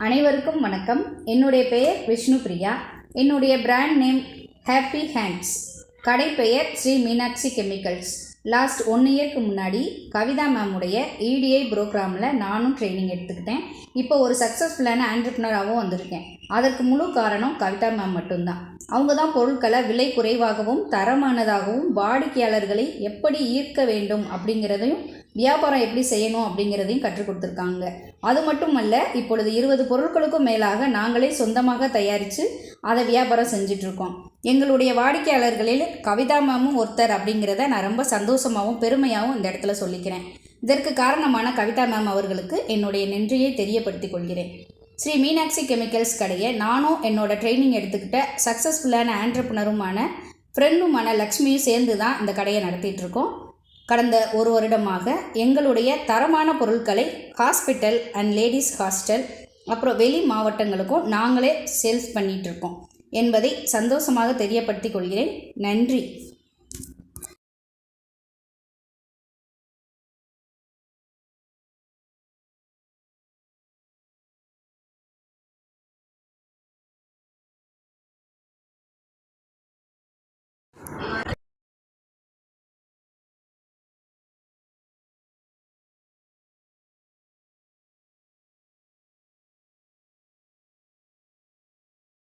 அனைவருக்கும் வணக்கம். என்னுடைய பெயர் விஷ்ணு பிரியா. என்னுடைய பிராண்ட் நேம் ஹாப்பி ஹேண்ட்ஸ். கடை பெயர் ஸ்ரீ மீனாட்சி கெமிக்கல்ஸ். லாஸ்ட் 1 இயர்க்கு முன்னாடி கவிதா மேமுடைய EDI ப்ரோக்ராமில் நானும் ட்ரைனிங் எடுத்துக்கிட்டேன். இப்போ ஒரு சக்ஸஸ்ஃபுல்லான ஆண்டர்ப்ரனராகவும் வந்திருக்கேன். அதற்கு முழு காரணம் கவிதா மேம் மட்டும்தான். அவங்க தான் பொருட்களை விலை குறைவாகவும் தரமானதாகவும் வாடிக்கையாளர்களை எப்படி ஈர்க்க வேண்டும் அப்படிங்கிறதையும் வியாபாரம் எப்படி செய்யணும் அப்படிங்கிறதையும் கற்றுக் கொடுத்துருக்காங்க. அது மட்டுமல்ல, இப்பொழுது 20 பொருட்களுக்கும் மேலாக நாங்களே சொந்தமாக தயாரித்து அதை வியாபாரம் செஞ்சிட்ருக்கோம். எங்களுடைய வாடிக்கையாளர்களில் கவிதா மேமும் ஒருத்தர் அப்படிங்கிறத நான் ரொம்ப சந்தோஷமாகவும் பெருமையாகவும் இந்த இடத்துல சொல்லிக்கிறேன். இதற்கு காரணமான கவிதா மேம் அவர்களுக்கு என்னுடைய நன்றியை தெரியப்படுத்திக் கொள்கிறேன். ஸ்ரீ மீனாட்சி கெமிக்கல்ஸ் கடையை நானும் என்னோட ட்ரைனிங் எடுத்துக்கிட்ட சக்ஸஸ்ஃபுல்லான ஆண்டர்ப்ரனருமான ஃப்ரெண்டுமான லக்ஷ்மியும் சேர்ந்து தான் இந்த கடையை நடத்திட்டுருக்கோம். கடந்த 1 வருடமாக எங்களுடைய தரமான பொருட்களை ஹாஸ்பிட்டல் அண்ட் லேடிஸ் ஹாஸ்டல் அப்புறம் வெளி மாவட்டங்களுக்கும் நாங்களே சேல்ஸ் பண்ணிகிட்ருக்கோம் என்பதை சந்தோஷமாக தெரியப்படுத்திக் கொள்கிறேன். நன்றி.